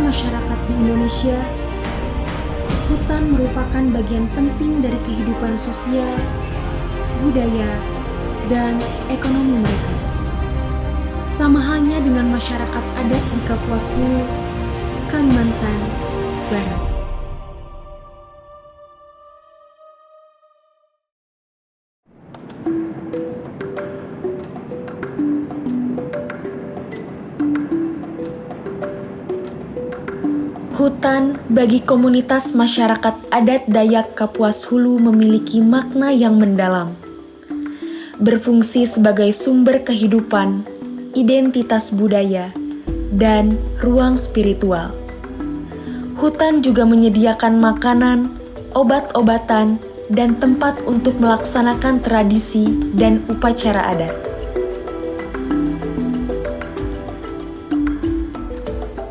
masyarakat di Indonesia, hutan merupakan bagian penting dari kehidupan sosial, budaya, dan ekonomi mereka. Sama halnya dengan masyarakat adat di Kapuas Hulu, Kalimantan Barat. Hutan bagi komunitas masyarakat adat Dayak Kapuas Hulu memiliki makna yang mendalam. Berfungsi sebagai sumber kehidupan, identitas budaya, dan ruang spiritual. Hutan juga menyediakan makanan, obat-obatan, dan tempat untuk melaksanakan tradisi dan upacara adat.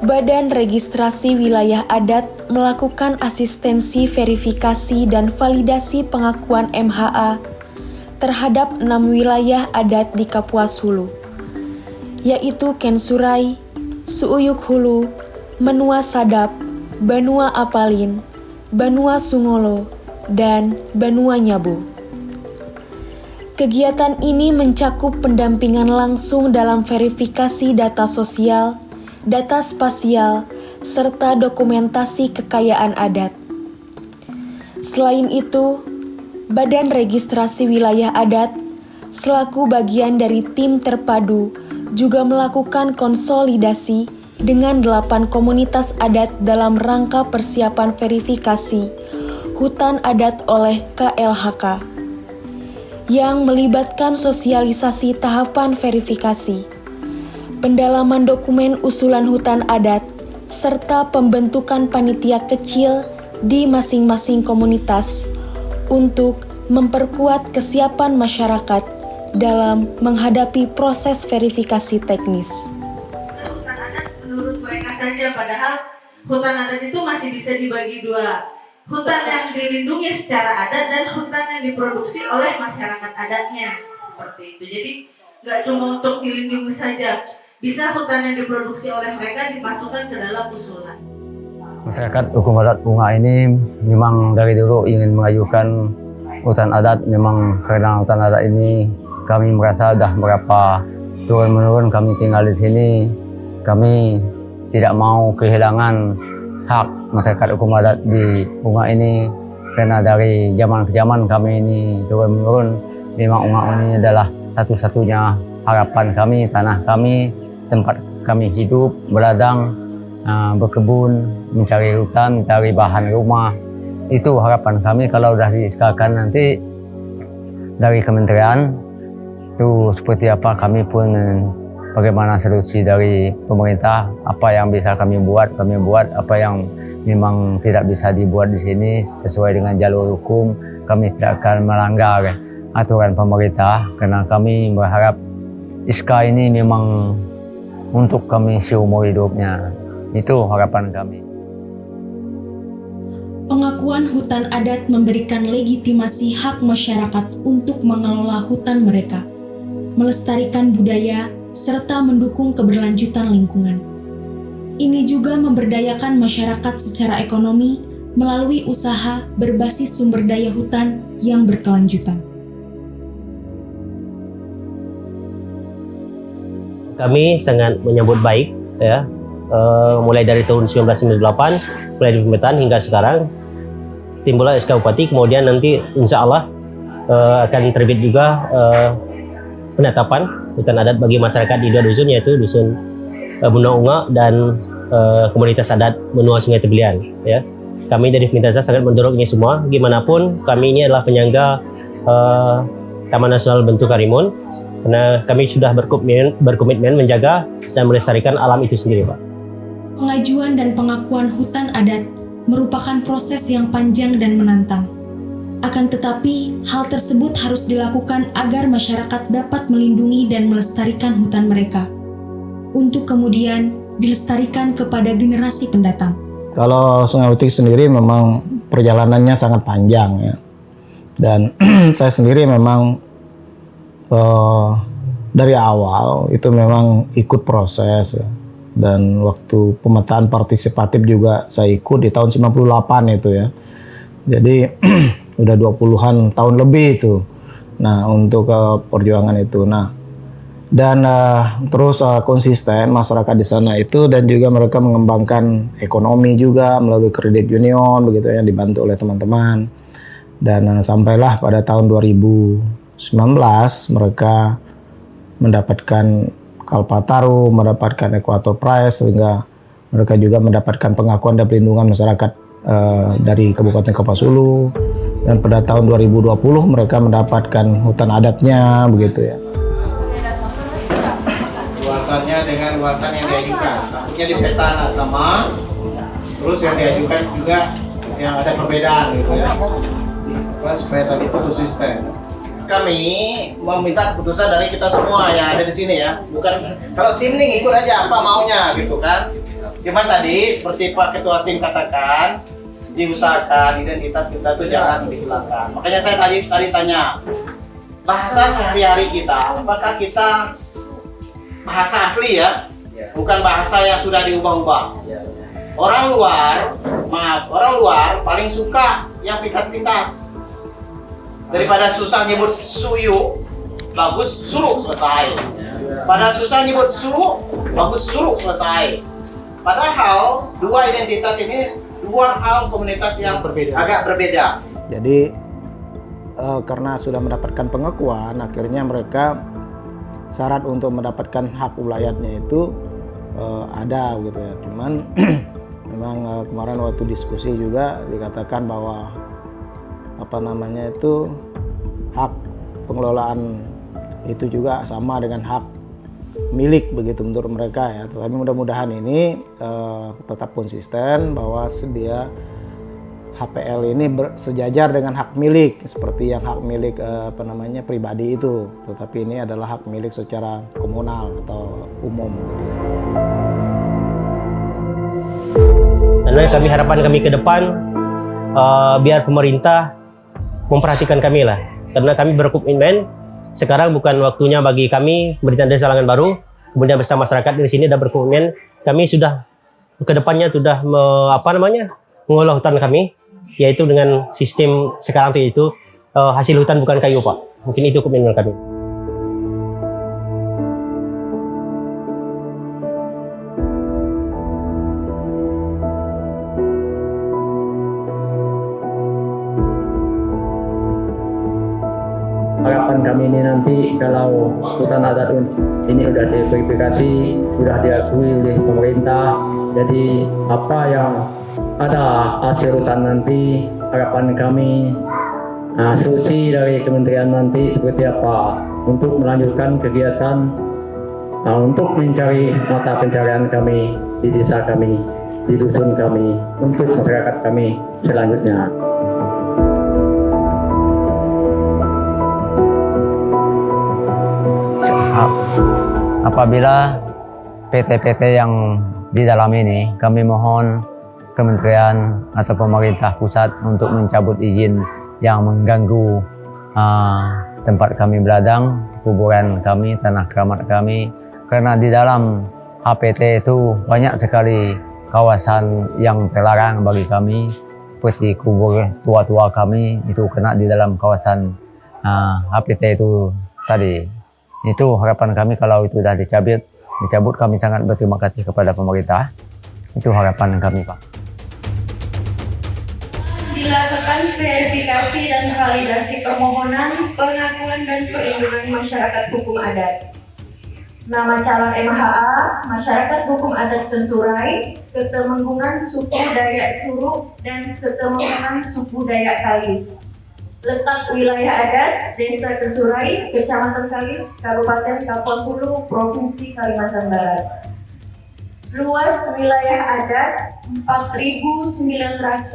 Badan Registrasi Wilayah Adat melakukan asistensi verifikasi dan validasi pengakuan MHA terhadap 6 wilayah adat di Kapuas Hulu, yaitu Ken Surai, Suuyuk Hulu, Menua Sadap, Banua Apalin, Banua Sungolo, dan Banua Nyabu. Kegiatan ini mencakup pendampingan langsung dalam verifikasi data sosial, data spasial, serta dokumentasi kekayaan adat. Selain itu, Badan Registrasi Wilayah Adat selaku bagian dari tim terpadu juga melakukan konsolidasi dengan 8 komunitas adat dalam rangka persiapan verifikasi hutan adat oleh KLHK yang melibatkan sosialisasi tahapan verifikasi, pendalaman dokumen usulan hutan adat, serta pembentukan panitia kecil di masing-masing komunitas untuk memperkuat kesiapan masyarakat dalam menghadapi proses verifikasi teknis. Hutan adat menurut mereka saja, padahal hutan adat itu masih bisa dibagi dua. Hutan yang dilindungi secara adat dan hutan yang diproduksi oleh masyarakat adatnya. Seperti itu. Jadi nggak cuma untuk dilindungi saja. Bisa hutan yang diproduksi oleh mereka dimasukkan ke dalam usulan. Masyarakat Hukum Adat Bunga ini memang dari dulu ingin mengajukan hutan adat. Memang karena hutan adat ini kami merasa sudah berapa turun-menurun kami tinggal di sini. Kami tidak mau kehilangan hak masyarakat hukum adat di Bunga ini. Karena dari zaman ke zaman kami ini turun-menurun. Memang Bunga ini adalah satu-satunya harapan kami, tanah kami, tempat kami hidup, berladang, berkebun, mencari hutan, mencari bahan rumah. Itu harapan kami kalau sudah disahkan nanti dari kementerian itu seperti apa, kami pun bagaimana solusi dari pemerintah, apa yang bisa kami buat, apa yang memang tidak bisa dibuat di sini sesuai dengan jalur hukum. Kami tidak akan melanggar aturan pemerintah karena kami berharap ISKA ini memang untuk kami seumur hidupnya. Itu harapan kami. Pengakuan hutan adat memberikan legitimasi hak masyarakat untuk mengelola hutan mereka, melestarikan budaya, serta mendukung keberlanjutan lingkungan. Ini juga memberdayakan masyarakat secara ekonomi melalui usaha berbasis sumber daya hutan yang berkelanjutan. Kami sangat menyambut baik ya, mulai dari tahun 1998 mulai di pemetaan hingga sekarang timbullah SK Bupati, kemudian nanti insya Allah akan terbit juga penetapan hutan adat bagi masyarakat di 2 dusun, yaitu dusun Bunda Unga dan komunitas adat Menua Sungai Tebelian ya. Kami dari pemerintah sangat mendorong ini semua. Gimana pun kami ini adalah penyangga Taman Nasional Bentu Karimun, karena kami sudah berkomitmen menjaga dan melestarikan alam itu sendiri, Pak. Pengajuan dan pengakuan hutan adat merupakan proses yang panjang dan menantang. Akan tetapi, hal tersebut harus dilakukan agar masyarakat dapat melindungi dan melestarikan hutan mereka, untuk kemudian dilestarikan kepada generasi pendatang. Kalau Sungai Utik sendiri memang perjalanannya sangat panjang ya. Dan saya sendiri memang dari awal itu memang ikut proses ya. Dan waktu pemetaan partisipatif juga saya ikut di tahun 98 itu ya. Jadi udah 20-an tahun lebih itu. Nah, untuk perjuangan itu. Nah, dan terus konsisten masyarakat di sana itu, dan juga mereka mengembangkan ekonomi juga melalui kredit union begitu ya, dibantu oleh teman-teman. Dan sampailah pada tahun 2019 mereka mendapatkan Kalpataru, mendapatkan Equator Prize, sehingga mereka juga mendapatkan pengakuan dan perlindungan masyarakat dari Kabupaten Kapuas Hulu. Dan pada tahun 2020 mereka mendapatkan hutan adatnya begitu ya. Luasannya dengan luasan yang diajukan, takutnya di peta nggak sama, terus yang diajukan juga yang ada perbedaan gitu ya, supaya tadi itu konsisten. Kami meminta keputusan dari kita semua yang ada di sini ya, bukan kalau tim ini ikut aja apa maunya gitu kan. Cuma tadi seperti Pak Ketua tim katakan, diusahakan identitas kita tuh jangan dihilangkan. Makanya saya tadi tanya, bahasa sehari-hari kita, apakah kita bahasa asli ya, bukan bahasa yang sudah diubah-ubah. Orang luar paling suka yang pintas-pintas. Daripada susah nyebut suyu, bagus suruh selesai. Pada susah nyebut suruh, bagus suruh selesai. Padahal dua identitas ini dua hal komunitas yang agak berbeda. Jadi karena sudah mendapatkan pengakuan, akhirnya mereka syarat untuk mendapatkan hak wilayahnya itu ada gitu ya. Cuman memang kemarin waktu diskusi juga dikatakan bahwa hak pengelolaan itu juga sama dengan hak milik begitu menurut mereka ya. Tetapi mudah-mudahan ini tetap konsisten bahwa dia HPL ini sejajar dengan hak milik seperti yang hak milik pribadi itu, tetapi ini adalah hak milik secara komunal atau umum gitu ya. Karena harapan kami ke depan biar pemerintah memperhatikan kami lah, karena kami berkomitmen sekarang bukan waktunya bagi kami pemerintah Desa Langan Baru kemudian bersama masyarakat di sini sudah berkomitmen, kami sudah ke depannya sudah mengolah hutan kami, yaitu dengan sistem sekarang itu hasil hutan bukan kayu Pak. Mungkin itu komitmen kami. Harapan kami ini nanti kalau hutan adat ini sudah diverifikasi, sudah diakui oleh pemerintah, jadi apa yang ada hasil hutan nanti, harapan kami solusi dari kementerian nanti seperti apa untuk melanjutkan kegiatan untuk mencari mata pencarian kami di desa kami, di dusun kami, untuk masyarakat kami selanjutnya. Apabila PT-PT yang di dalam ini, kami mohon kementerian atau pemerintah pusat untuk mencabut izin yang mengganggu tempat kami beladang, kuburan kami, tanah keramat kami, karena di dalam HPT itu banyak sekali kawasan yang terlarang bagi kami, seperti kubur tua-tua kami itu kena di dalam kawasan HPT itu tadi. Itu harapan kami kalau itu sudah dicabut, kami sangat berterima kasih kepada pemerintah. Itu harapan kami, Pak. Dilakukan verifikasi dan validasi permohonan pengakuan dan perlindungan masyarakat hukum adat. Nama calon MHA, Masyarakat Hukum Adat Tensurai, Ketemenggungan Suku Dayak Suruk, dan Ketemenggungan Suku Dayak Kalis. Letak wilayah adat, Desa Tensurai, Kecamatan Kalis, Kabupaten Kapuas Hulu, Provinsi Kalimantan Barat. Luas wilayah adat 4.973,13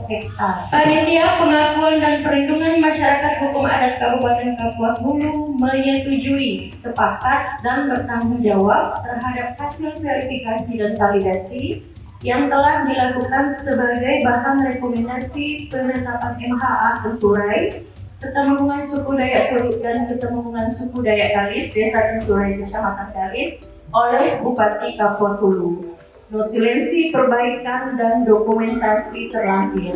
hektar. Panitia Pengakuan dan Perlindungan Masyarakat Hukum Adat Kabupaten Kapuas Hulu menyetujui, sepakat, dan bertanggung jawab terhadap hasil verifikasi dan validasi yang telah dilakukan sebagai bahan rekomendasi penetapan MHA Tensurai Ketemenggungan suku Dayak Serut dan Ketemenggungan suku Dayak Kalis, Desa Tensurai, Kecamatan Kalis, oleh Bupati Kapuas Hulu. Notulensi perbaikan dan dokumentasi terlampir.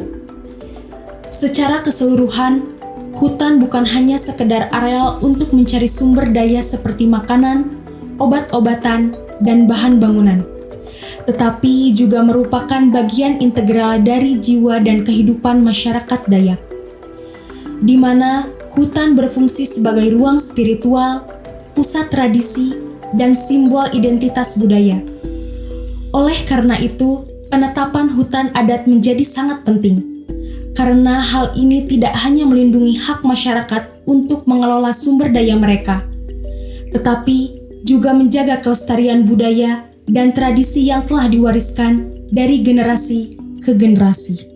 Secara keseluruhan, hutan bukan hanya sekedar areal untuk mencari sumber daya seperti makanan, obat-obatan, dan bahan bangunan, tetapi juga merupakan bagian integral dari jiwa dan kehidupan masyarakat Dayak, di mana hutan berfungsi sebagai ruang spiritual, pusat tradisi, dan simbol identitas budaya. Oleh karena itu, penetapan hutan adat menjadi sangat penting, karena hal ini tidak hanya melindungi hak masyarakat untuk mengelola sumber daya mereka, tetapi juga menjaga kelestarian budaya dan tradisi yang telah diwariskan dari generasi ke generasi.